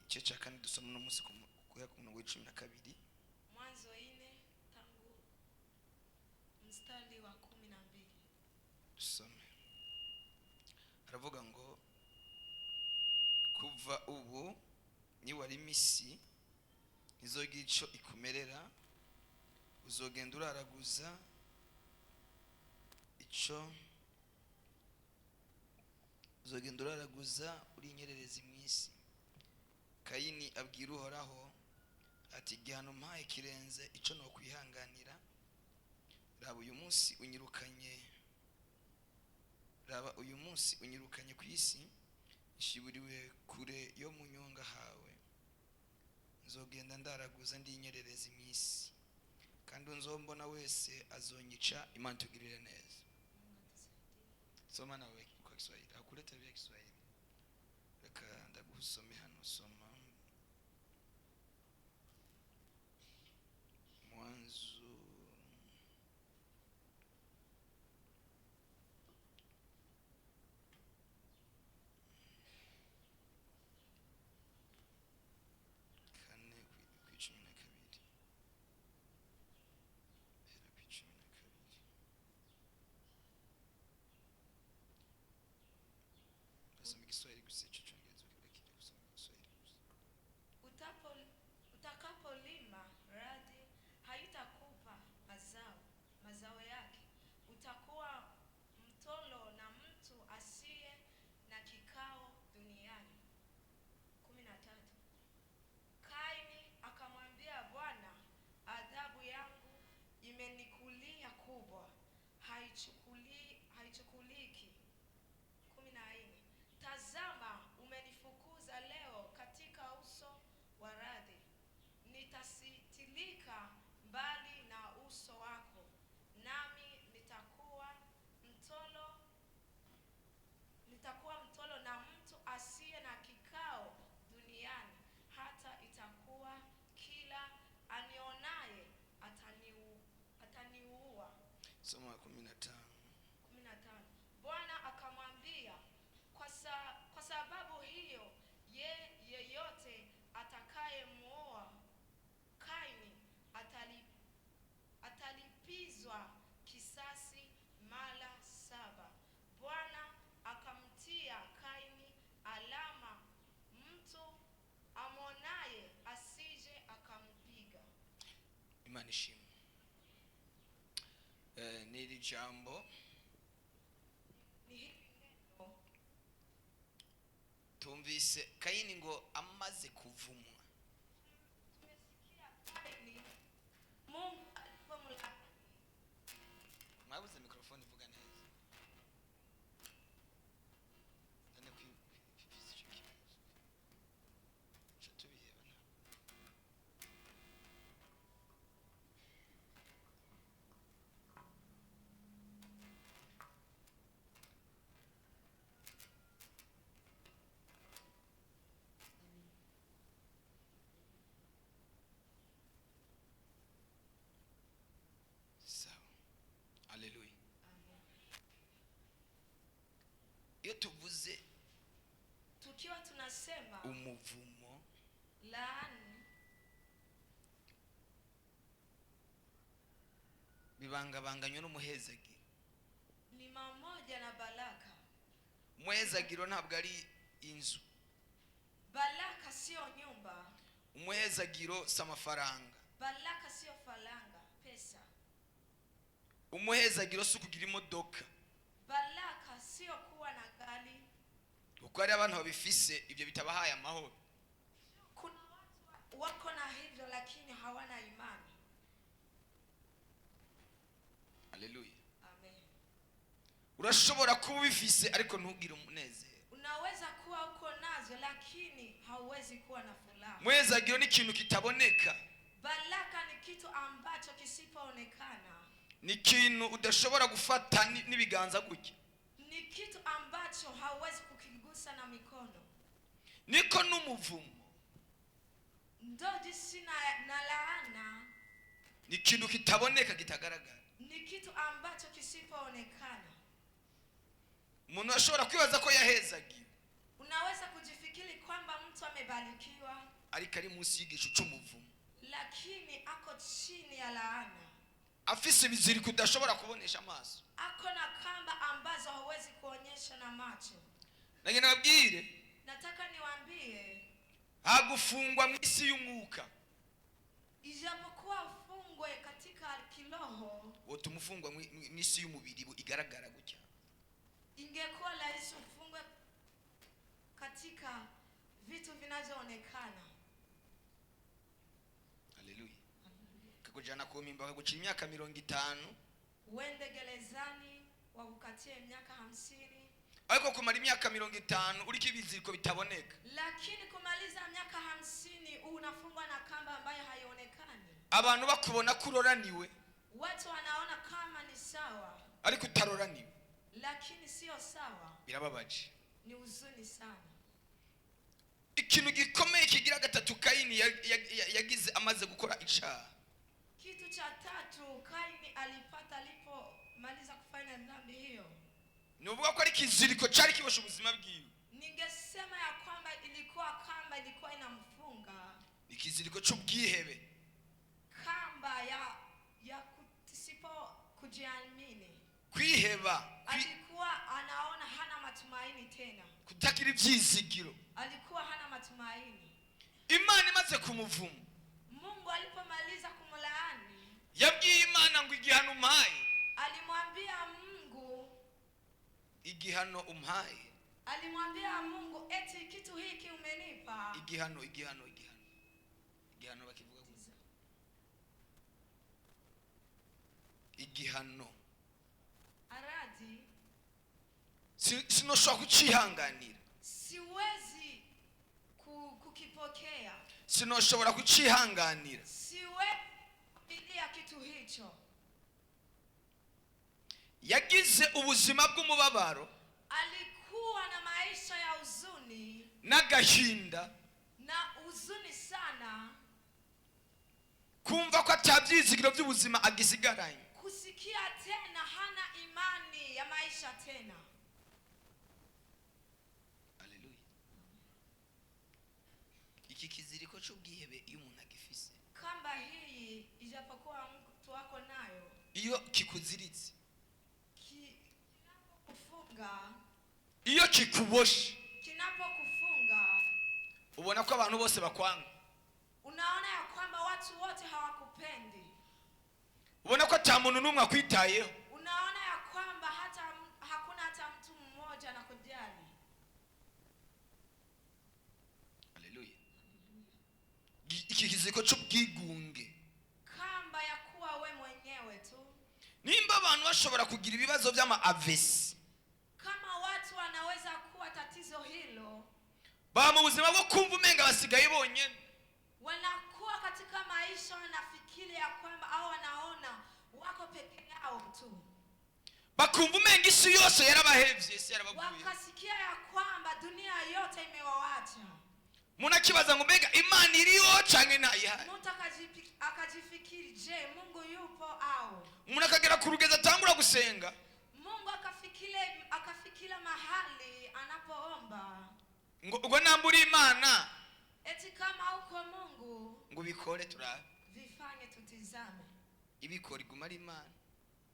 Igice cya kane dusoma no munsi kuya ku murongo wa 12. Mwanzo 4 tangu mstari wa 12. Dusome. Aravuga ngo kuva ubu ni wari imisi izogira ico ikumerera, uzogenda uraraguza ico uzogenda uraraguza uri inyererezi mw'isi. Kayini abwira Uhoraho ati igihano mpaye kirenze ico no kwihanganira. Raba uyu munsi unyirukanye ku isi, ishiburiwe kure yo mu nyonga hawe. Nzogenda ndaraguza ndi inyererezi mw'isi, kandi unzombona wese azonyica. Imana tugirire neza. Soma nawe kwa Kiswahili, hakuleta vya Kiswahili. Reka ndagusome hano. Soma Mwanzo kane ku 12. Nasoma Kiswahili gusa, ico cyongereza ukibakira gusoma Kiswahili gusa. Utakapolima radi haitakupa mazao yake. Utakuwa mtolo na mtu asiye na kikao duniani. 13. Kaini akamwambia Bwana, adhabu yangu imenikulia kubwa, haichukuliki. 14. Tazama, umenifukuza leo katika uso wa radhi. Nitasitilika mbali na uso wako, nami nitakuwa mtolo na mtu asiye na kikao duniani, hata itakuwa kila anionaye ataniua. Soma 15. 15. Bwana akamwambia, kwa sababu hiyo yeyote atakayemuoa Kaini atalipizwa kisasi mara 7. Bwana akamtia Kaini alama, mtu amonaye asije akampiga. Imana ishimwe. Niri jambo tumvise Kaini ngo amaze kuvumwa. Tumesikia Kaini Mungu alipomlaani. Mwabuze mikrofoni, vuga neza. Ndane kwifisa icyo kibazo. Cyo tubiheba na. Sawa. Haleluya. Iyo tuvuze Tukiwa tunasema umuvumo, laani, bibangabanganywe n'umuhezagiro. ni mamoja na baraka. Umuhezagiro ntabwo ari inzu. Baraka sio nyumba. Umuhezagiro si amafaranga. Baraka sio faranga, pesa. Umuhezagiro si ukugira imodoka. Baraka sio kuwa na gari. Kuko hari abantu babifise ibyo bitabahaye amahoro. Kuna watu wako na hivyo lakini hawana imani. Haleluya. Amen. Urashobora kuba ubifise ariko ntugire umunezero. Unaweza kuwa uko nazo lakini hauwezi kuwa na furaha. Umuhezagiro ni ikintu kitaboneka. Baraka ni kitu ambacho kisipoonekana. Ni ikintu udashobora gufata n'ibiganza gutya. Ni kitu ambacho hauwezi kukigusa na mikono. Niko n'umuvumo. Ndo jinsi na laana. Ni ikintu kitaboneka, kitagaragara. Ni kitu ambacho kisipoonekana. Umuntu ashobora kwibaza ko yahezagiwe. Unaweza kujifikiri kwamba mtu amebarikiwa. ariko ari munsi y'igicu cy'umuvumo, lakini ako chini ya laana, afise ibiziriko udashobora kubonesha amaso. ako na kamba ambazo hauwezi kuonyesha na macho. Nagenda babwire, Nataka niwaambie, hagufungwa mu isi y'umwuka, ijapokuwa ufungwe katika kiroho, wotumufungwa mu isi y'umubiri igaragara gutya. ingekuwa rahisi ufungwe katika vitu vinavyoonekana. Haleluya. Kakujana kumimba kaguca imyaka 50, Uende gerezani wakukatie miaka 50, ariko kumara imyaka 50 uriko ibiziriko bitaboneka. lakini kumaliza miaka 50 unafungwa na kamba ambayo haionekani. Abantu bakubona kuroraniwe, Watu wanaona kama ni sawa, ariko utaroraniwe, lakini sio sawa. birababaje. Ni huzuni sana. Ikintu gikomeye kigira gatatu Kaini yagize amaze gukora icaha, Kitu cha tatu Kaini alipata alipomaliza kufanya dhambi hiyo, nuvuga ko ari kiziriko cari kibosha ubuzima bwiwe. ningesema ya kwamba ilikuwa kamba ilikuwa inamfunga, Ikiziriko cy'ubwihebe, kamba ya kusipo kujiamini. kwiheba, Alikuwa anaona hana matumaini tena, kutagira ibyizigiro. alikuwa hana matumaini. Imana imaze kumuvuma, Mungu alipomaliza kumlaani, yabwiye Imana ngo igihano umpaye, alimwambia Mungu, igihano umpaye, alimwambia Mungu eti kitu hiki umenipa. igihano bakivuga gusa, igihano Aradi, sinoshobora kucihanganira, siwezi kukipokea, sinoshobora kucihanganira. siwezi kufikiria kitu hicho. Yagize ubuzima bw'umubabaro Alikuwa na maisha ya huzuni n'agahinda, na huzuni sana, kumva ko atabyizigiro by'ubuzima agisigaranye. kusikia tena hana imani ya maisha tena. Haleluya. Iki kiziriko cy'ubwihebe iyo umuntu agifise, Kamba hii ijapokuwa mtu wako nayo, iyo kikuziritse, kufunga, iyo kikuboshe, kinapokufunga, ubona ko abantu bose bakwanga, unaona ya kwamba watu wote hawakupendi, ubona ko ata muntu n'umwe akwitayeho, unaona ya kwamba hakuna hata mtu mmoja anakujali. haleluya. Iki kiziriko cy'ubwigunge, Kamba ya kuwa we mwenyewe tu. nimba abantu bashobora kugira ibibazo by'ama AVC, Kama watu wanaweza kuwa tatizo hilo, ba mu buzima bwo kumva umenga basigaye bonyene, wanakuwa katika maisha wanafikiri ya kwamba au wanaona wako peke yao tu, bakumva umenga isi yose yarabahevye, isi yarabaguye. wakasikia ya kwamba dunia yote imewaacha. Umuntu akibaza ngo mbega Imana iriho canke ntayihari. Mtu akajifikiri, je, Mungu yupo au? Umuntu akagera ku rugeza atangura gusenga, Mungu akafikira mahali anapoomba, ngo nambura Imana, eti kama uko Mungu ngo bikore turabe. vifanye tutizame. Ibikora iguma ari Imana,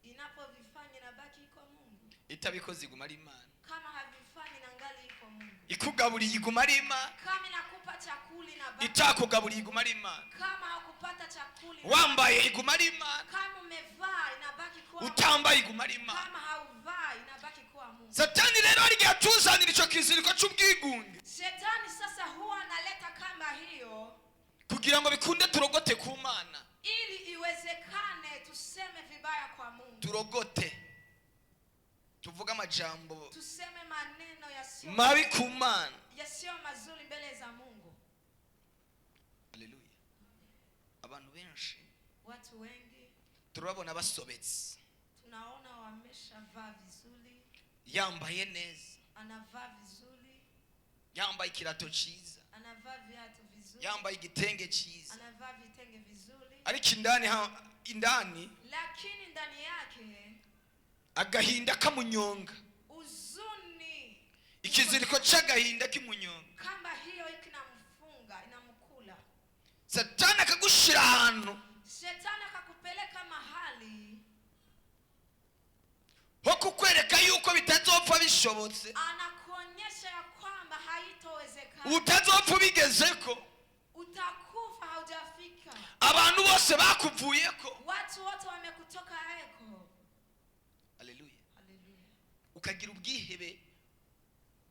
Inapovifanya inabaki iko Mungu, itabikoze iguma ari Imana, kama havifanyi na ngali iko Mungu, ikugaburiye iguma ari Imana, kama inakupa chakula inabaki, itakugaburiye iguma ari Imana, kama hakupata chakula wambaye iguma ari Imana, kama umevaa inabaki kuwa Mungu, utambaye iguma ari Imana. kama hauvai inabaki kuwa Mungu. Satani rero ari atuzanira ico kiziriko cy'ubwigunge Shetani sasa huwa analeta kama hiyo kugira ngo bikunde turogote ku Mana, ili iwezekane tuseme vibaya kwa Mungu, turogote tuvuga amajambo tuseme maneno mabi ku Mana. yasiyo mazuri mbele za Mungu. Haleluya. Abantu benshi Watu wengi turabona basobetse, tunaona wameshavaa vizuri, yambaye neza, anavaa vizuri, yambaye ikirato cyiza, anavaa viatu vizuri, yambaye igitenge cyiza, anavaa vitenge vizuri, ariko indani lakini ndani yake agahinda kamunyonga, huzuni, ikiziriko cy'agahinda kimunyonga. kamba hiyo inamfunga, inamkula. satani akagushira ahantu Shetani akakupeleka mahali ho kukwereka yuko bitazopfa bishobotse, anakuonyesha ya kwamba haitowezekana, utazopfa bigezeko, utakufa haujafika, abantu bose bakuvuyeko. watu wote wamekutoka eko. Haleluya. Haleluya. Ukagira ubwihebe,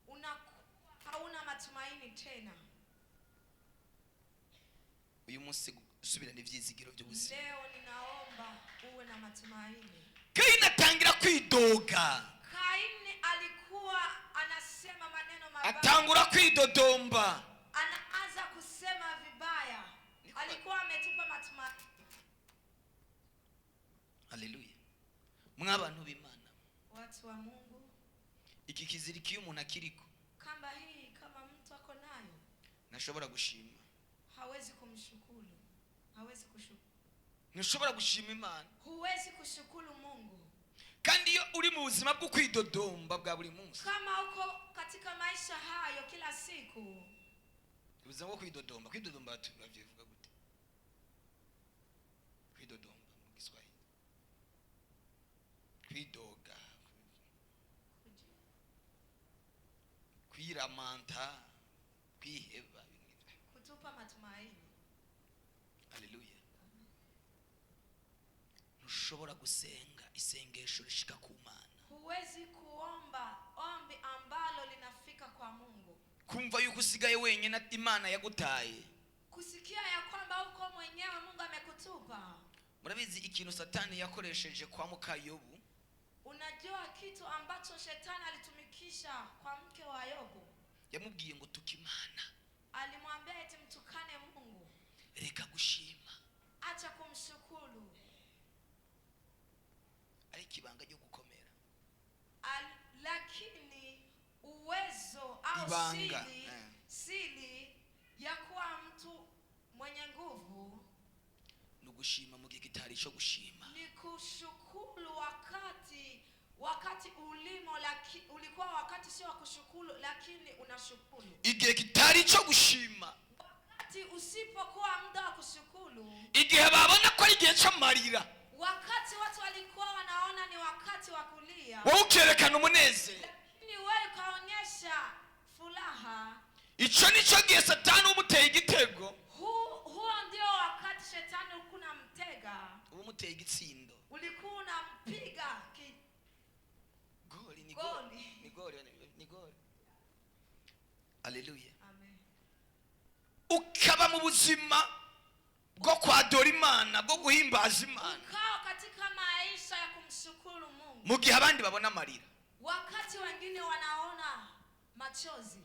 Unakuwa hauna matumaini tena. uyu munsi usubirana ivyizigiro by'ubuzima. Leo ninaomba uwe na matumaini. Kaini atangira kwidoga, Kaini alikuwa anasema maneno mabaya, atangura kwidodomba. anaanza kusema vibaya, alikuwa ametupa matumaini. Haleluya. Mwabantu b'Imana, Watu wa Mungu, iki kiziriki umuntu akiriko kamba hii kama mtu ako nayo nashobora gushima, hawezi kumshukuru, hawezi kushukuru, ntushobora gushima Imana. huwezi kushukuru Mungu. Kandi iyo uri mu buzima bwo kwidodomba bwa buri munsi, Kama uko katika maisha hayo kila siku, ubuzima bwo kwidodomba turabivuga gute? Kwidodomba mu Kiswahili, kwidoga, kwiramanta, kwiheba, kutupa matumaini. haleluya. Ntushobora gusenga isengesho rishika ku Mana, Huwezi kuomba ombi ambalo linafika kwa Mungu, kumva yuko usigaye wenyine Imana yagutaye. kusikia ya kwamba uko mwenyewe Mungu amekutupa. Murabizi ikintu satani yakoresheje kwa Mukayobu, Unajua kitu ambacho shetani alitumikisha kwa mke wa Yobu? yamubwiye ngo tukimana, Alimwambia eti mtukane Mungu, reka gushima. acha kumshukuru. Ari kibanga ryo gukomera, Lakini uwezo au Ibanga, siri ya kuwa mtu mwenye nguvu nugushima mu gihe kitari cyo gushima. ni kushukuru wakati ulikuwa wakati sio wa kushukuru, lakini unashukuru. Igihe kitari cyo gushima, Wakati usipokuwa muda wa kushukuru, igihe babona ko ari igihe cy'amarira, wakati watu walikuwa wanaona ni wakati wa kulia, wowe ukerekana umunezero. lakini wewe ukaonyesha furaha, Ico nico gihe satani umuteye igitego, huo ndio wakati shetani ulikuwa unamtega, umuteye igitsindo. ulikuwa unampiga Goli ni Goli. goli. Haleluya. Amen. Ukaba mu buzima bwo kwadora Imana, bwo guhimbaza Imana, Ukao katika maisha ya kumshukuru Mungu, mu gihe abandi babona amarira. wakati wengine wanaona machozi.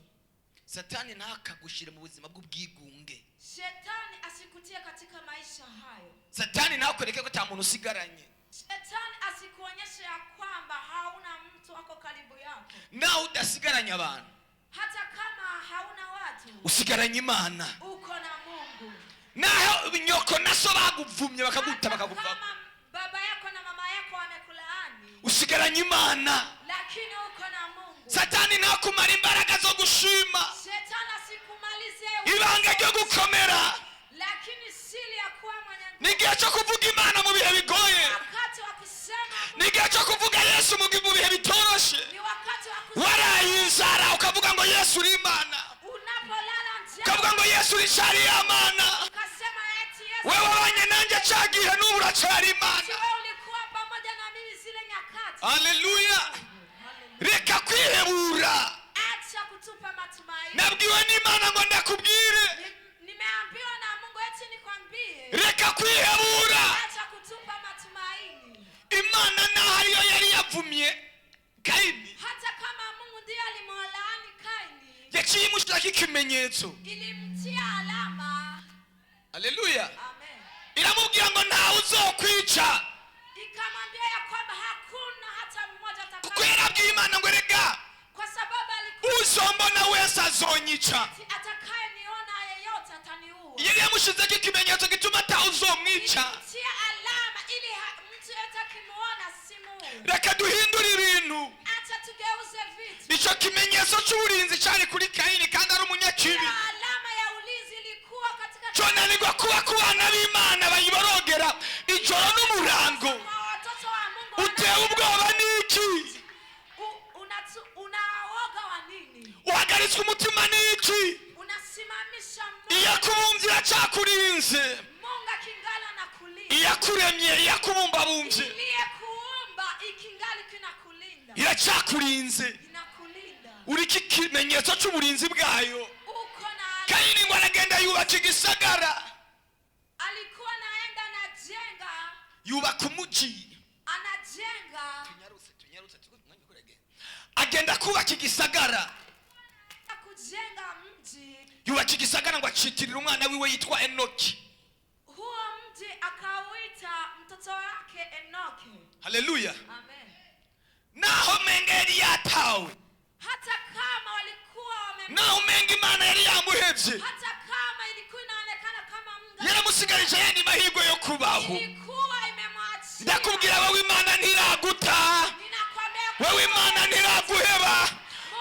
Satani ntakagushire mu buzima bw'ubwigunge, Shetani asikutie katika maisha hayo. satani ntakwereke ko nta muntu usigaranye, Shetani asikuonyeshe ya kwamba hauna mtu wako karibu yako. nawe udasigaranye abantu, Hata kama hauna watu, usigaranye Imana. uko na Mungu. Naho nyoko na so baguvumye bakaguta Hata bakavuga, kama baba yako na mama yako wamekulaani, usigaranye Imana. lakini uko na Mungu. Satani ntakumara imbaraga zo gushima, Shetani asikumalize ibanga ryo gukomera. lakini siri ya kuwa mwenye nguvu, Ni igihe cyo kuvuga Imana mu bihe bigoye, wakati wa kusema Mungu, ni igihe cyo kuvuga Yesu mu bihe bitoroshe. ni wakati wa kusema Waraye inzara ukavuga ngo Yesu uri Imana, unapolala ukavuga njaa, ngo Yesu uri cyari Imana. ukasema eti Yesu, Wewe wabanye nanjye cyagihe n'ubu uracyari Imana. wewe ulikuwa pamoja na mimi zile nyakati. Haleluya. Reka kwihebura. Acha kutupa matumaini. Nabwiwe n'Imana ngo ndakubwire, Nimeambiwa na Mungu eti nikwambie, reka kwihebura. acha kutupa matumaini. Imana naho ariyo yari yavumye Kaini, Hata kama Mungu ndiye alimwalaani Kaini, yaciye imushyiraho ikimenyetso. ilimtia alama. Haleluya. Amen. Iramubwira ngo ntawe uzokwica, Ikamwambia ya kwamba hakuna hata mmoja kuko yarabwiye Imana ngo rega kwa sababu alikuwa uzombona wese azonyica. atakayeniona yeyote ataniua. Yari yamushizeho ikimenyetso gituma atawe uzomwica. Tia alama ili mtu yeyote akimuona simuue. Reka duhindure ibintu. Acha tugeuze vitu. Icyo kimenyetso cy'uburinzi cyari kuri Kaini kandi ari umunyakibi, Alama ya ulinzi ilikuwa katika cyonanirwa kuba ku bana b'Imana bayiborogera ijoro n'umurango. Kwa watoto wa Mungu Utewe ubwoba n'iki? unaoga wa nini? Uhagaritswe umutima n'iki? Unasimamisha Iyo Mungu. akubumvye iracakurinze, Mungu akingala na kulinda. iyo akuremye, iyo akubumbabumbye Iliyekuumba ikingali kinakulinda. iracakurinze. Inakulinda. Uri ikimenyetso cy'uburinzi bwayo. Uko na Kayini ngo aragenda yubaka igisagara, alikuwa naenda anajenga, yubaka umuji. anajenga, Agenda kubaka igisagara, kujenga mji. yubaka igisagara ngo acitirire umwana wiwe yitwa Enoki. Huo mji akauita mtoto wake Enoki. Haleluya. Amen. Naho menga yari yatawe, Hata kama walikuwa naho menga Imana yari yamuhevye, hata kama ilikuwa inaonekana kama Mungu yaramusigarije ayandi mahirwe yo kubaho. ilikuwa imemwachia. Ndakubwira wowe Imana ntiraguta, Ninakwambia wowe Imana ntiraguheba.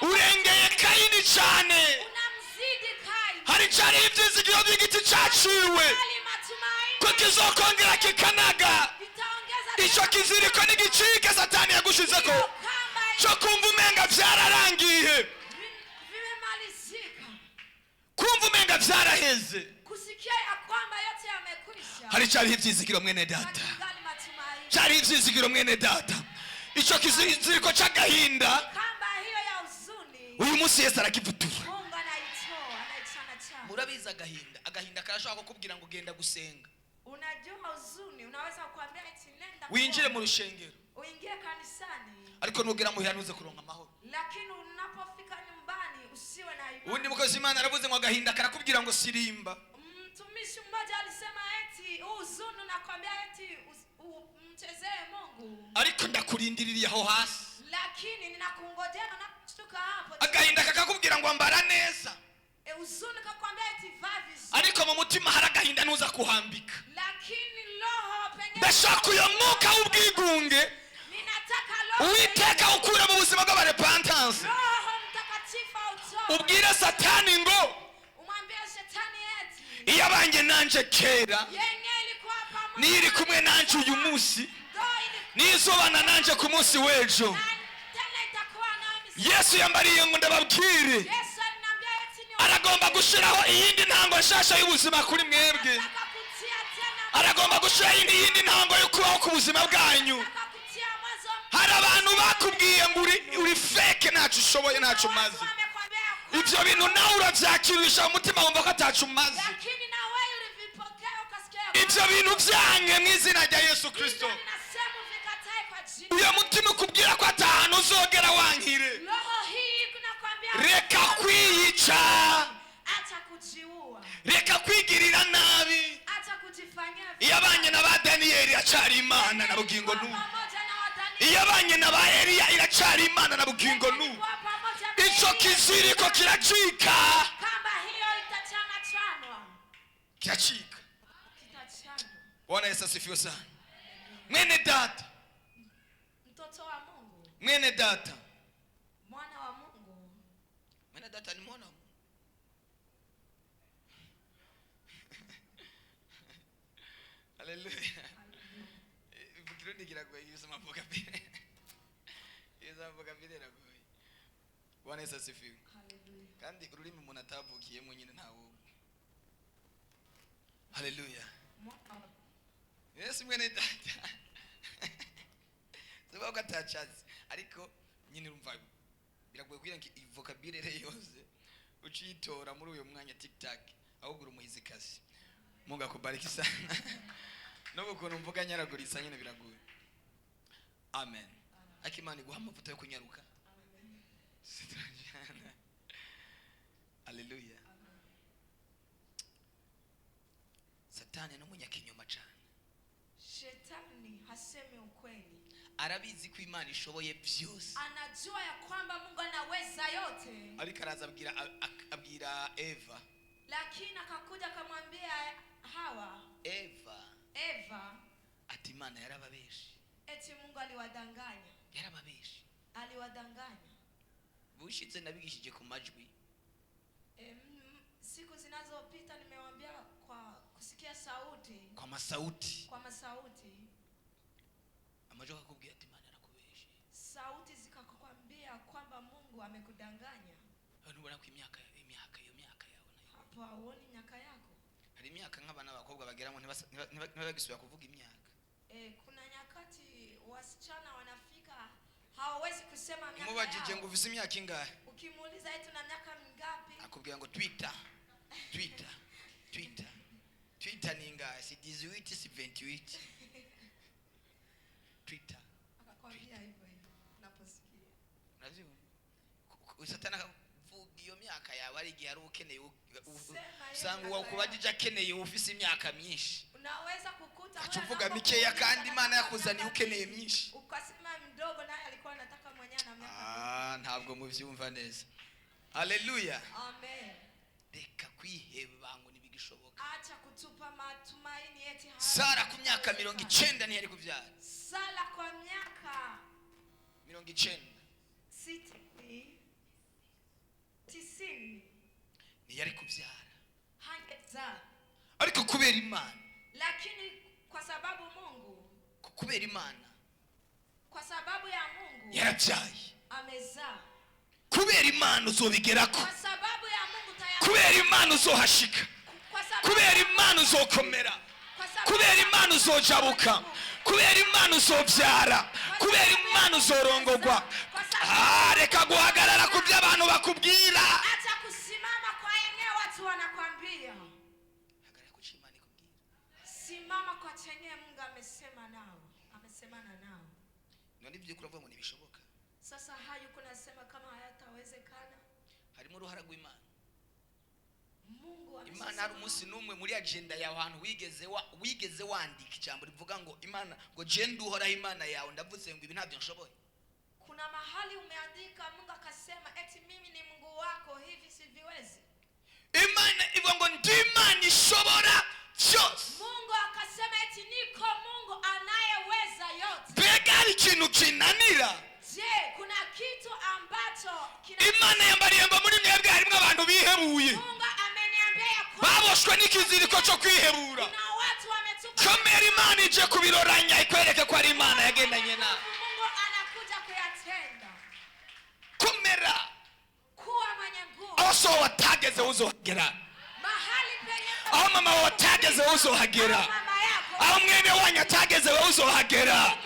Urengeye Kayini cyane, unamzidi Kaini. hari cyari ivyizigiro by'igiti caciwe Bali matumaini ko kizokongera kikanaga. itaongeza Ico kiziriko n'igicike Satani yagushizeko kama cyo kumva umenga vyararangiye, vimemalizika. kumva umenga vyaraheze. Kusikia ya kwamba yote yamekwisha. Hari cyari ivyizigiro mwene data, Kingali matumaini. cyari ivyizigiro mwene data. Ico kiziriko c'agahinda Kamba hiyo ya huzuni uyu munsi Yesu arakivutura. Mungu anaitoa, anaichana chana. Murabiza agahinda karashobora kukubwira ngo genda gusenga, Unajua huzuni unaweza kuambia eti nenda winjire mu rushengero, uingie kanisani, ariko nugera muhira ntuze kuronka amahoro. lakini unapofika nyumbani usiwe na imani. Ubundi mukozi w'Imana aravuze ngo agahinda karakubwira ngo sirimba. Mtumishi mmoja alisema eti huzuni unakwambia eti mchezee Mungu, Ariko ndakurindiririye aho hasi. lakini ninakungojea unaposhuka hapo. Agahinda kakakubwira ngo ambara neza, Huzuni kakwambia eti vaa vizuri, ariko mu mutima hari agahinda ntuza kuhambika. lakini roho pengine Ndashaka uyo mwuka w'ubwigunge ninataka roho Uwiteka ukure mu buzima bw'abarepentance. Roho Mtakatifu autoe. Ubwire Satani ngo Umwambie shetani eti iyo abanye nanje kera yenye ilikuwa pamoja niri kumwe nanje uyu munsi ndio ilikuwa nizobana nanje ku munsi w'ejo. tena itakuwa nami. Yesu yambariye ngo ndababwire, Yesu aliniambia eti ni aragomba gushiraho iyindi ntango nshasha y'ubuzima kuri mwebwe. akakutia tena, Aragomba gushiraho iyindi ntango yo kubaho ku buzima bwanyu. akakutia mwanzo. Hari abantu bakubwiye ngo uri fake, ntacyo ushoboye, ntacyo umaze. Wamekwambia Ibyo bintu nawe urabyakirisha mu mutima wumva ko ntacyo umaze. lakini na wewe ulivipokea ukasikia. Ibyo bintu byange mu izina rya Yesu Kristo. Nasema vikatae kwa jina. Uyo mutima ukubwira ko atahantu uzogera wankire. Roho hii kunakwambia Reka kwiyica, acha kujiua, reka kwigirira nabi. acha kujifanyia Iyo abanye na ba Daniyeli iracari Imana na bugingo n'ubu. pamoja na wadani. Iyo abanye na ba Eliya iracari Imana na bugingo n'ubu. Kwa pamoja na Ico kiziriko kiracika, kamba hiyo itachanwa. kiracika. Kitachanwa. Bwana Yesu asifiwe sana. Mwene data, Mtoto wa Mungu, mwene data, mwana wa Mungu. mwene data ni mwana wa Mungu. Haleluya. Kirundi kiragoye yusoma mboga mbere. Yusoma mboga mbere ragoye. Bwana Yesu asifiwe. Haleluya. Kandi ururimi umuntu atavukiyemo nyine ntawo. Haleluya. Mwana wa Yesu mwene data. Tuba ko atachazi ariko nyine urumva biragoye kugira ngo vocabulary yose ucitora muri uyo mwanya TikTok ahubwo urumuhize kasi. Mungu akubariki sana. Nubwo ukuntu mvuga nyaragurisa nyine biragoye. Amen. Akimana iguha amavuta yo kunyaruka. Amen. Sitrajana. Haleluya. Satani n'umunyakinyoma cyane. Shetani hasemi ukweli. Arabizi ko Imana ishoboye byose. Anajua ya kwamba Mungu anaweza yote. Ariko araza abwira Eva. Lakini akakuja akamwambia Hawa, Eva, ati Imana yarababeshi. eti Mungu aliwadanganya. Yarababeshi. Aliwadanganya. Bushitse nabigishije ku majwi. Siku zinazopita nimewaambia kwa kusikia sauti amasauti kwa masauti, amajoka akubwira ati Imana yarakubeshe, sauti zikakwambia kwamba Mungu amekudanganya. ubona ko imyaka yawe nayo Hapo hauoni miaka yako. hari imyaka nk'abana b'abakobwa bageramo ntibagisubira kuvuga imyaka. Kuna nyakati wasichana wanafika hawawezi kusema miaka umubajije ngo yao. uvise imyaka ingahe, Ukimuuliza eti na miaka mingapi, akubwira ngo Twitter ni ingahe, si 18 si 28 Twitter akakwambia hivyo unaposikia. unavyo usatana kuvuga iyo myaka yawe ari igihe ari ukeneye usanga wakubajije akeneye ufise imyaka myinshi, unaweza kukuta acuvuga mikeya kandi Imana yakuzaniye ukeneye myinshi, ukasema mdogo naye alikuwa anataka mwenyewe na miaka. ntabwo muvyumva neza. Haleluya. Amen. Reka kwiheba ngo nibigishoboka. Acha kutupa matumaini eti hapa. Sara ku myaka 90 ntiyari kuvyara. Sara kwa miaka 90 90 ntiyari kuvyara, hangezaa. ariko kubera Imana, Lakini kwa sababu Mungu, kubera Imana kwa sababu ya Mungu yarabyaye. amezaa. Kubera Imana uzobigerako, Kwa sababu ya Mungu tayari. kubera Imana uzohashika, Kwa sababu kubera Imana uzokomera, kubera Imana uzojabuka, kubera Imana uzovyara, kubera Imana uzorongorwa. Reka guhagarara ku by'abantu bakubwira. Acha kusimama kwa yenyewe watu wanakwambia. Hagarara ku Imana ikubwira. Simama kwa chenye Mungu amesema nao, amesemana nao. None ibyo kuravuga ngo nibishoboka. Sasa hayo kunasema kama hayatawezekana. Harimo uruhara rw'Imana. Mungu amesema. Imana hari umunsi n'umwe muri agenda yawe ahantu wigeze wandika ijambo rivuga ngo Imana ngo je nduhoraho Imana yawe, ndavuze ngo ibi ntabyo nshoboye. Kuna mahali umeandika Mungu akasema eti mimi ni Mungu wako, hivi siviwezi. Imana ivuga ngo ndi Imana ishobora byose. Mungu akasema eti niko Mungu anayeweza yote. Mbega ari ikintu kinanira? Je, kuna kitu ambacho Imana yambariye ngo muri mwebwe harimo abantu bihebuye, Mungu ameniambia kwamba baboshwe n'ikiziriko cyo kwihebura. kuna watu wametupa. Komera Imana ije kubiroranya ikwereke ko ari Imana yagendanye nawe. Mungu anakuja kuyatenda. Komera. Kuwa mwenye nguvu. Aho so watageze uzohagera, Mahali penye aho mama watageze uzohagera, mama yako. aho mwene wanyu atageze uzohagera.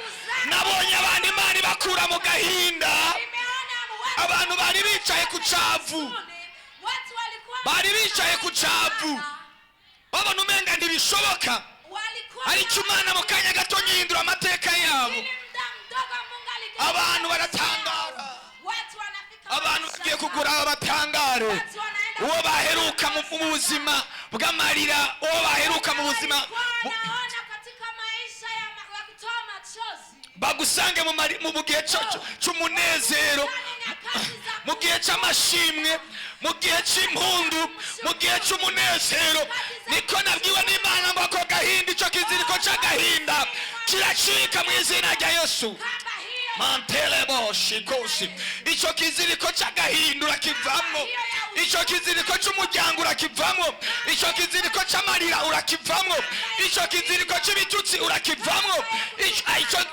Nabonye abantu Imana bakura mu gahinda, abantu bari bicaye ku cavu, bari bicaye ku cavu babona umenga ntibishoboka, ariko Imana mu kanya gato nyihindura amateka yabo. Abantu baratangara, abantu bagiye kugura batangare. Uwo baheruka mu buzima bw'amarira, uwo baheruka mu buzima bagusange mu gihe cy'umunezero, mu gihe cy'amashimwe, mu gihe cy'impundu, mu gihe cy'umunezero. Niko nabwiwe n'Imana ngo ako gahinda, icyo kiziriko cy'agahinda kiracika mu izina rya Yesu. Mantelebo shikosi, icyo kiziriko cy'agahinda urakivamo, icyo kiziriko cy'umuryango urakivamo, icyo kiziriko cy'amarira urakivamo, icyo kiziriko cy'ibitutsi urakivamo,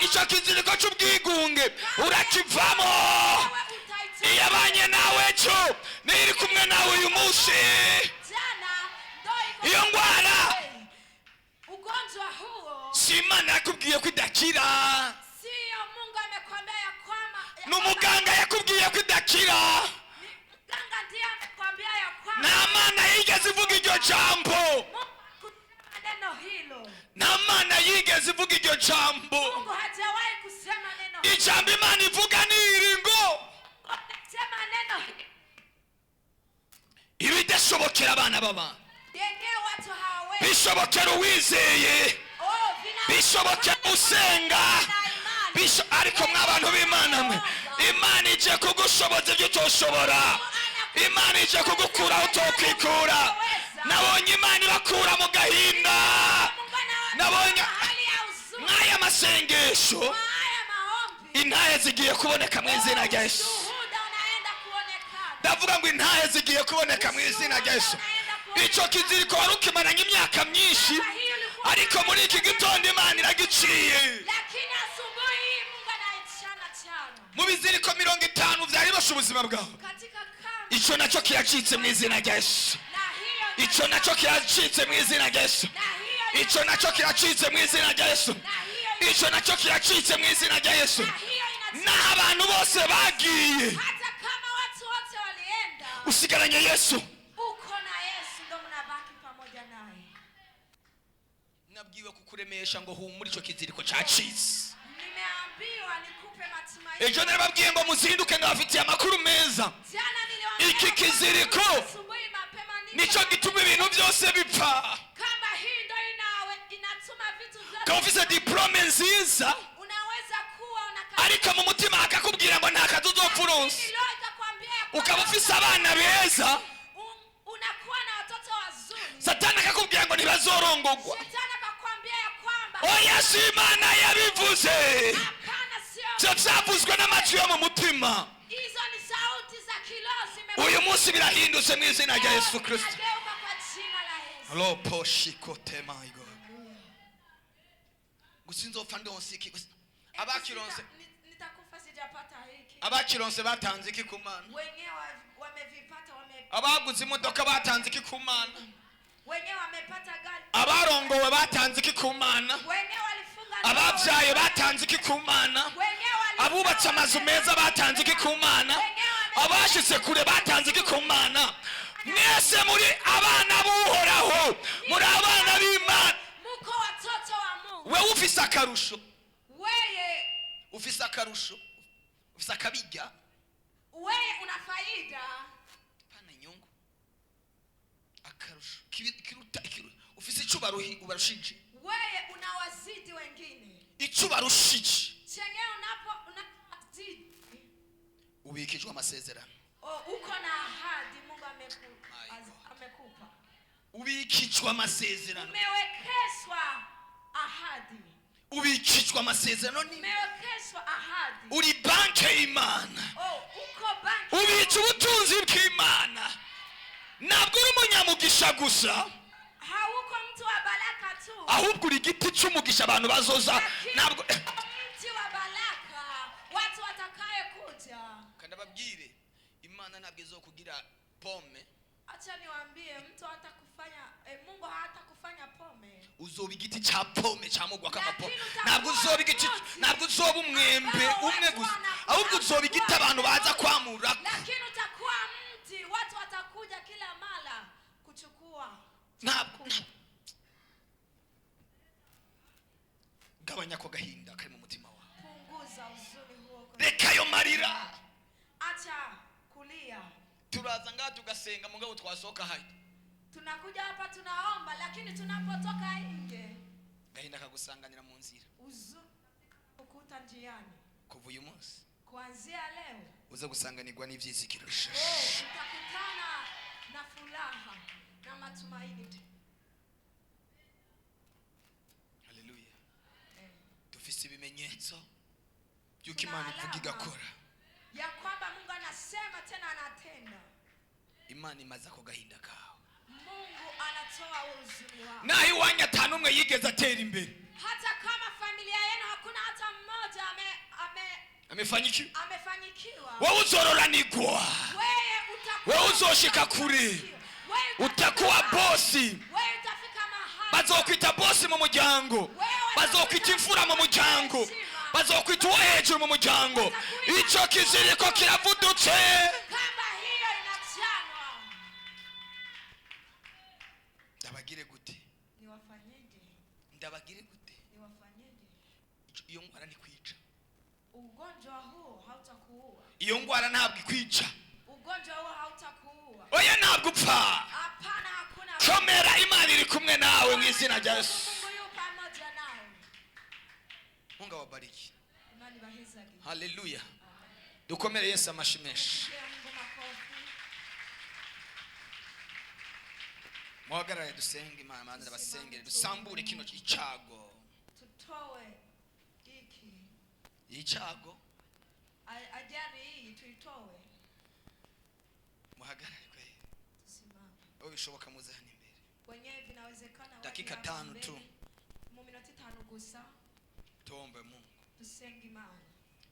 icyo kiziriko cy'ubwigunge urakivamo. Iyo abanye nawe cyo niri kumwe nawe uyu munsi, iyo ndwara ugonjwa huo si Imana yakubwiye ko idakira, sio Mungu amekwambia ya kwamba n'umuganga yakubwiye ko idakira. Mganga ndiye amekwambia ya kwamba Nta Mana yigeze ivuga iryo jambo, neno hilo. nta Mana yigeze ivuga iryo jambo. Mungu hajawahi kusema neno hilo. Ijambo Imana ivuga ni iri ngo Sema neno hilo. ibidashobokera abana b'abantu Yenyewe watu hawawezi. bishobokera uwizeye, bishobokera usenga. Ariko mw'abantu b'Imana mwe, Imana ije kugushoboza ibyo utoshobora, Imana ije kugukura aho utokwikura. Nabonye Imana ibakura mu gahinda, nabonye mw'aya masengesho intahe zigiye kuboneka mu izina rya Yesu. Ndavuga ngo intahe zigiye kuboneka mu izina rya Yesu. Icyo kiziriko wari ukimaranye imyaka myinshi ariko muri iki gitondo Imana iragiciye. lakini asubuhi hii Mungu anaichana chana Mu biziriko 50 byari bosha ubuzima bwawe, katika kamba, icyo nacyo kiracitse mu izina rya Yesu. na hiyo Icyo nacyo kiracitse mu izina rya Yesu. Icyo nacyo kiracitse mu izina rya Yesu. Icyo nacyo kiracitse mu izina rya Yesu. N'abantu bose bagiye, hata kama watu wote walienda, usigaranye Yesu. uko na Yesu ndio mnabaki pamoja naye. Nabwiwe kukuremesha ngo humura icyo kiziriko cyacitse. Nimeambiwa nikupe matumaini. Ejo narababwiye ngo muzinduke ndabafitiye amakuru meza. Jana niliwaambia Iki kiziriko asubuhi mapema nicyo gituma ibintu byose bipfa. kama hii ndio inatuma vitu vyote. Ukaba ufite diplome nziza, Unaweza kuwa unakata, ariko mu mutima hakakubwira ngo nta kazi uzopfa uronse. Ukaba ufite abana beza, unakuwa na watoto wazuri. Satani akakubwira ngo ntibazorongogwa. Shetani akakwambia ya kwamba Oya, si Imana yabivuze. hapana, Byo byavuzwe n'amatwi yo mu mutima. hizo ni sauti za kiroho Uyu munsi birahindutse mu izina rya Yesu Kristo. Zinageuka kwa jina la Yesu. Lo poshikote my God. Gusinzopfa ndonse iki abakironse Nitakufa sijapata hiki. abakironse batanze iki ku Mana. Wenyewe wamevipata, Abaguze imodoka batanze iki ku Mana. wenyewe wamepata gari. Abarongowe batanze iki ku Mana. Wenyewe walifunga Ababyaye batanze iki ku Mana. Abubatse amazu meza batanze iki ku Mana. Abashitse kure batanze iki ku Mana. Mwese muri abana b'Uhoraho, muri abana b'Imana. muko watoto wa Mungu. Wewe ufise akarusho, Wewe ufise akarusho, ufise akabijya, una faida. pana inyungu. Akarusho kiruta ufise icyo ubarushije. Wewe unawazidi wengine. Icyo ubarushije. Chenye unapowazidi, Ubikijwe amasezerano. uko na ahadi Mungu amekupa. Ubikijwe amasezerano. Umewekeshwa ahadi. Ubikijwe amasezerano ni Umewekeshwa ahadi. uri banke y'Imana. Uko banki. Ubitse ubutunzi bw'Imana. Ntabwo uri umunyamugisha gusa, Hauko mtu wa baraka tu. ahubwo uri igiti cy'umugisha abantu bazoza. Ntabwo mti wa baraka watu watakaye kuja. kandi ababwire Imana ntabwo izokugira pome. Acha niwaambie, mtu hata kufanya Mungu hata kufanya pome. Uzoba igiti cya pome cyamugwa kama pome. Ntabwo uzoba igiti, ntabwo uzoba umwembe umwe gusa, ahubwo uzoba igiti abantu baza kwamura. Lakini utakuwa mti watu watakuja kila mara kuchukua. Ntabwo gabanya ko gahinda kari mu mutima wawe. Punguza huzuni huo. Reka ayo marira. Acha kulia. Turaza ngaha tugasenga mugabo twasohoka hayi. Tunakuja hapa tunaomba, lakini tunapotoka nje Gahinda kagusanganira mu nzira. huzuni ukuta njiani. Kuva uyu munsi Kuanzia leo uza gusanganirwa n'ivyizigiro. utakutana na furaha na matumaini. Haleluya. Dufise ibimenyetso by'uko Imana ivuga igakora. Ya kwamba Mungu anasema tena anatenda. Imana imaze ako gahinda kawe. Mungu anatoa huzuni wako. Naho iwanyu atanu umwe yigeze atera imbere. Hata kama familia yenu hakuna hata mmoja amefanikiwa. Wewe uzororanirwa. Wewe uzoshika kure. Utakuwa bosi. Wewe utafika mahali. Bazokwita bosi mu muryango. Bazokwita imfura mu muryango. Bazokwita uwo hejuru mu muryango. Icyo kiziriko kiravudutse. Kama hiyo inachanwa. Ndabagire gute? Niwafanyeje? Ndabagire gute? Niwafanyeje? Iyo ngwara ni kwica. Ugonjwa huu hautakuua. Iyo ngwara ntabwo ikwica. Ugonjwa huu hautakuua. Oya ntabwo upfa. Hapana, hakuna. Komera, Imana iri kumwe nawe mu izina rya Yesu. Mungu yupo pamoja nawe. Mungu awabariki. Imani bahizagi. Haleluya. Dukomere Yesu amashimeshi. Mungu makofi. Muhagarare dusenge Imana, Imana ndabasengere dusambure kino icago. Tutoe hiki. Icago. Ajali hii tuitoe. Muhagarare kwe. Tusimame. Oyo bishoboka muze hano imbere. Wenyewe vinawezekana. Dakika 5 tu. iminota 5 gusa tuombe Mungu dusenga Imana.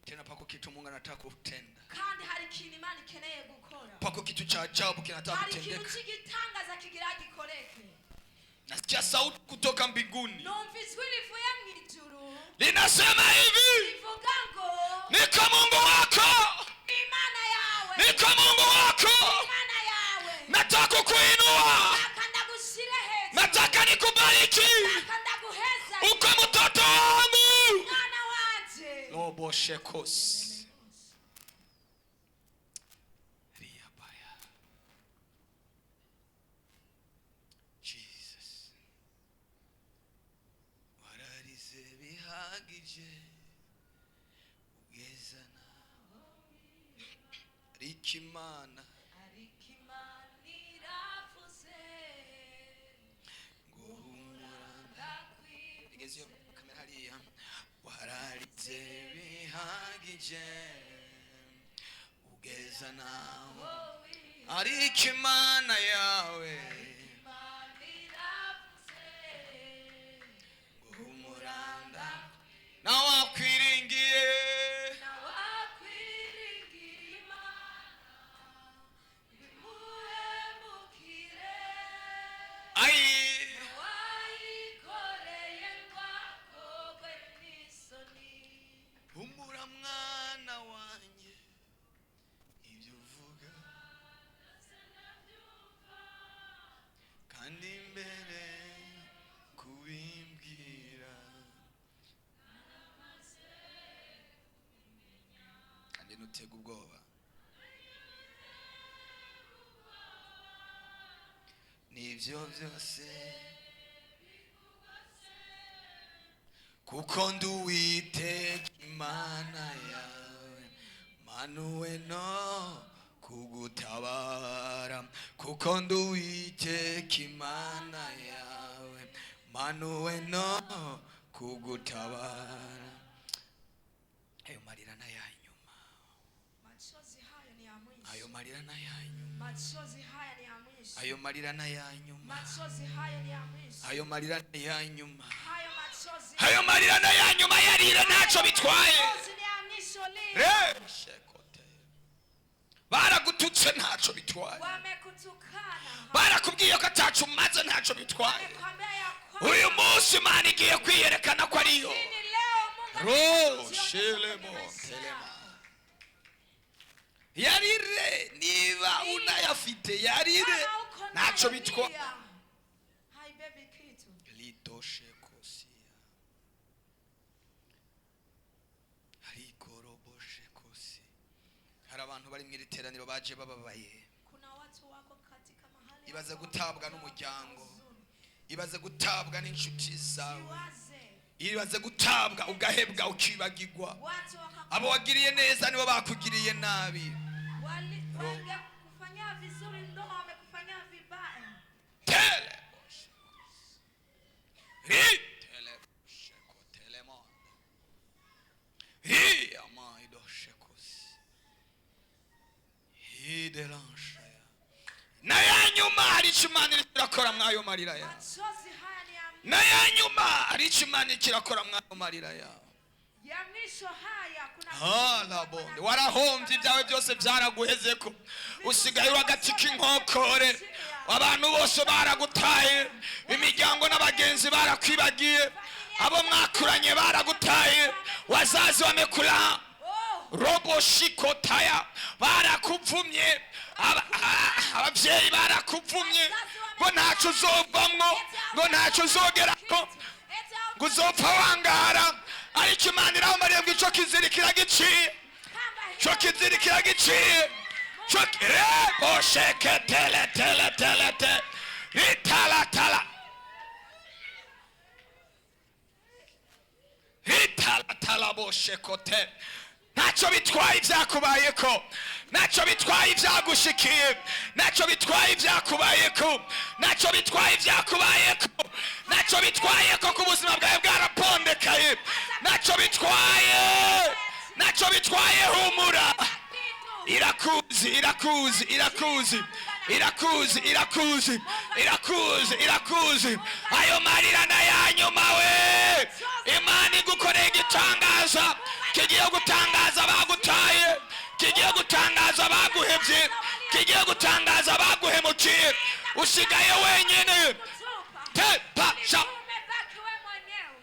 tena. Pako kitu Mungu anataka kutenda, Kandi hari ikintu Imana ikeneye gukora, pako kitu cha ajabu kinataka hari ikintu kutendeka. cy'igitangaza kigira gikoreke. Nasikia sauti kutoka mbinguni Numva ijwi rivuye mu ijuru linasema hivi, rivuga ngo niko Mungu wako, Imana yawe, niko Mungu wako, Imana yawe, nataka kuinua, nakanda gushire hejuru, nataka nikubariki, nakanda guheza uko mtoto wangu. Mwana wanje. Robo shekos. Jesus. Wararize bihagije ugeza naho rikimana Ariko Imana iravuze ngo humura. Igeze yo ndakwibutse. kamera hariya. Wararize bihagije ugeza naho ariko Imana yawe Imana iravuze humuranda nawe wakwiringiye nawakwiringiye Imana bimuhemukire. ayi Wayikoreye ngo akogwe n'isoni. humura mwana wanjye ibyo uvuga kandi mbere kubimbwira kandi ntutega ubwoba nibyo byose kuko ndi Uwiteka Imana yawe manuwe no kugutabara, kuko ndi Uwiteka Imana yawe manuwe no kugutabara. Ayo marira na yanyuma, Machozi haya ni ya mwisho. ayo marira na yanyuma, Machozi haya ni ya mwisho. ayo marira na yanyuma, Machozi haya ni ya mwisho. ayo marira na yanyuma, Hayo machozi. ayo marira na yanyuma yarira ntacyo bitwaye. Machozi ni ya mwisho leo. Baragututse ntacyo bitwaye, Wamekutukana. barakubwiye ko atacu umaze ntacyo bitwaye. Wamekwambia ya kwamba Uyu munsi Imana igiye kwiyerekana ko ariyo. lakini leo Mungu Ro shelemo telema. Yarire niba unayafite yarire ntacyo bitwaye. haibebi kitu. Litoshe kosia. Ariko roboshe kosi. Hari abantu bari mu iri teraniro baje bababaye. Kuna watu wako katika mahali Ibaze ambapo gutabwa n'umuryango, ibaze gutabwa n'inshuti zawe, Siwaze. ibaze gutabwa ugahebwa ukibagirwa. Watu wakaku- Abo wagiriye neza nibo bakugiriye nabi. wangekufanyia vizuri ndo wamekufanyia vibaya. Tele Ri tele sheko telemo. Hi amaido shekos. Hi delansha. Na yanyuma hari Imana irakora mwayo marira ya. Machozi haya ni ya Na yanyuma hari Imana irakora mwayo marira ya. ya mwisho haya. Kuna Hala bonde warahombye ibyawe byose byaraguhezeko, usigaye uragati k'inkokore, abantu bose baragutaye, imiryango n'abagenzi barakwibagiye, abo mwakuranye baragutaye, wazazi wamekula robo shikotaya barakuvumye, ababyeyi barakuvumye ngo ntacyo uzovamwo, ngo ntacyo uzogerako, ngo uzopfa wangara. Ariko Imana iramariye ngo icyo kiziri kiragiciye, icyo kiziri kiragiciye, icyo bosheke tele tele tele te itala tala itala tala boshekote. Ntacyo bitwaye ibyakubayeko, ntacyo bitwaye ibyagushikiye, ntacyo bitwaye ibyakubayeko, ntacyo bitwaye ibyakubayeko, ntacyo bitwaye ko ku buzima bwawe bwarapondekaye, ntacyo bitwaye, ntacyo bitwaye. Humura, irakuzi irakuzi irakuzi irakuzi irakuzi irakuzi irakuzi. Ayo marira na yanyuma we imana igukoreye igitangaza kigiye gutangaza abagutaye, kigiye gutangaza abaguhebye, kigiye gutangaza abaguhemukiye, usigaye wenyine. Pasha Umebaki wewe mwenyewe.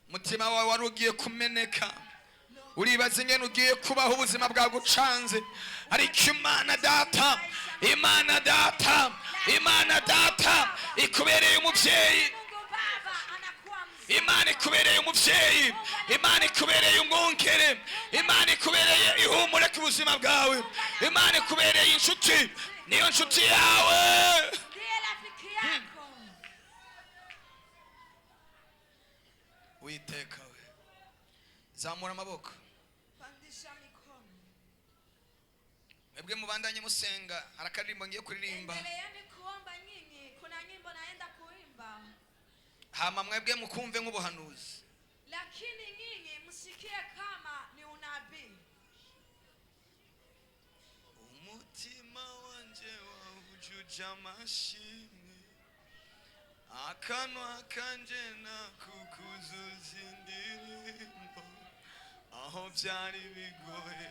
mutima wawe wari ugiye kumeneka, uribaza ingene ugiye kubaho ubuzima bwagucanze, ariko Imana Data, Imana Data, Imana Data ikubereye umubyeyi, Mungu Baba anakuwa mzuri. Imana ikubereye umubyeyi, Imana ikubereye umwungere, Imana ikubereye ihumure ku buzima bwawe, Imana ikubereye inshuti, niyo nshuti yawe. Ndiye rafiki yako. Witeka we, zamura amaboko, Pandisha mikono. mwebwe mubandanye musenga. Arakaririmbo ngiye kuririmba, Endeleeni kuomba nyinyi. Kuna nyimbo naenda kuimba. hama mwebwe mukumve nk'ubuhanuzi. Lakini nyinyi msikie kama ni unabii. Umutima wanje wawujuje amashimwe, akanwa kanje nakukuzuza indirimbo, aho byari bigoye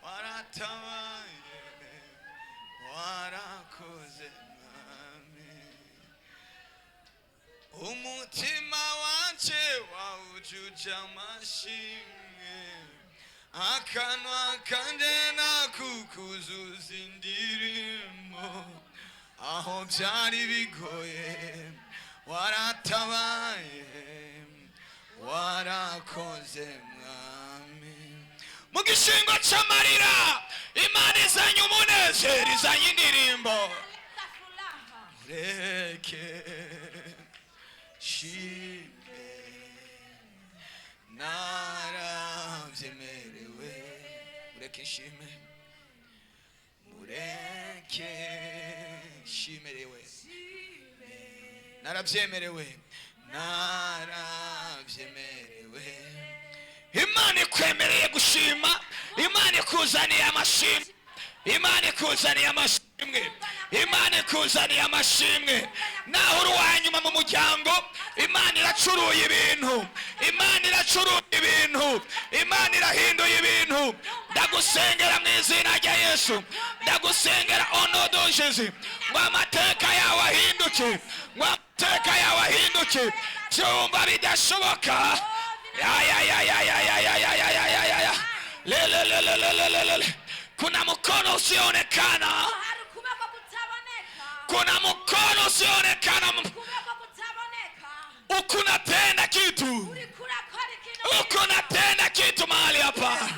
waratabaye, warakoze mwami. Umutima wanje wawujuje amashimwe, akanwa kanje nakukuzuza indirimbo, aho byari bigoye waratabaye, warakoze mwami. Mu gishingo cy'amarira Imana izanye umunezero, izanye indirimbo. Leta furaha. Mureke shime narabyemerewe, mureke shime, mureke shimerewe, narabyemerewe, narabyemerewe. Imana ikwemereye gushima, Imana ikuzaniye amashimwe, Imana ikuzaniye amashimwe, Imana ikuzaniye amashimwe. Naho uri uwanyuma mu muryango, Imana iracuruye ibintu, Imana iracuruye ibintu, Imana irahinduye ibintu. Ndagusengera mu izina rya Yesu, ndagusengera onodojeje ngo amateka yawe ahinduke, ngo amateka yawe ahinduke. Cyumva bidashoboka, kuna mkono usioonekana, Harukumeko kutaboneka. kuna mkono usioonekana Kumeko kutaboneka. ukunatenda kitu, Ulikula kodi kidogo. ukunatenda kitu mahali hapa.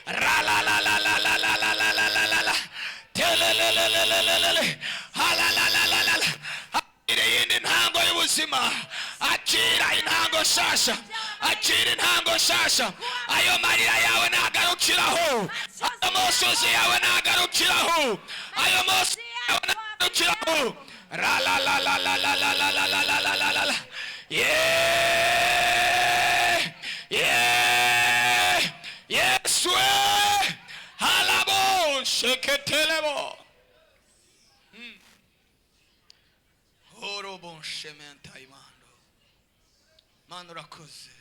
Ralalalalalalalalalala. Telelelelelelelele. Halalalalala. Akira yindi ntango y'ubuzima, akira intango shasha, akira intango shasha. Ayo marira yawe nagarukiraho, ayo mosozi yawe nagarukiraho, ayo mosozi yawe nagarukiraho. Ralalalalalalalalalala. Yeah, yeah, yes, we halabo sheketelebo. Horobo shementa imando. Mana urakoze.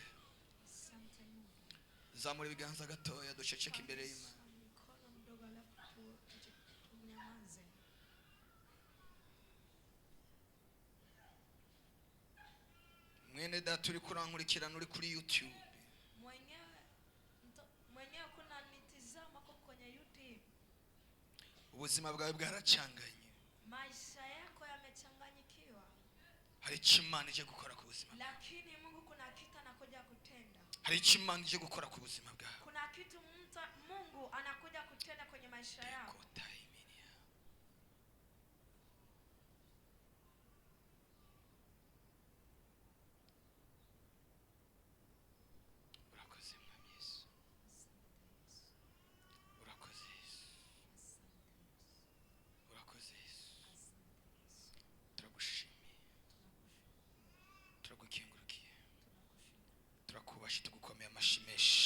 Zamura ibiganza gatoya duceceke imbere y'Imana. Mikono mdogo alafu tunyamaze. Mwene data uri kurankurikirana uri kuri YouTube, Mwenyewe kuna nitizama kwa kwenye YouTube. ubuzima bwawe bwaracanganye, Maisha yako yamechanganyikiwa. hari icyo Imana ije gukora ku buzima bwawe, Lakini Mungu kuna kitu anakuja kutenda. hari icyo Imana ije gukora ku buzima bwawe. Kuna kitu Mungu anakuja kutenda kwenye maisha yako. Kotaiminia. Urakoze Mwami Yesu, urakoze Yesu, urakoze Yesu. Turagushimiye, turagukengurukiye, turakubashye tugukomeye amashyi menshi.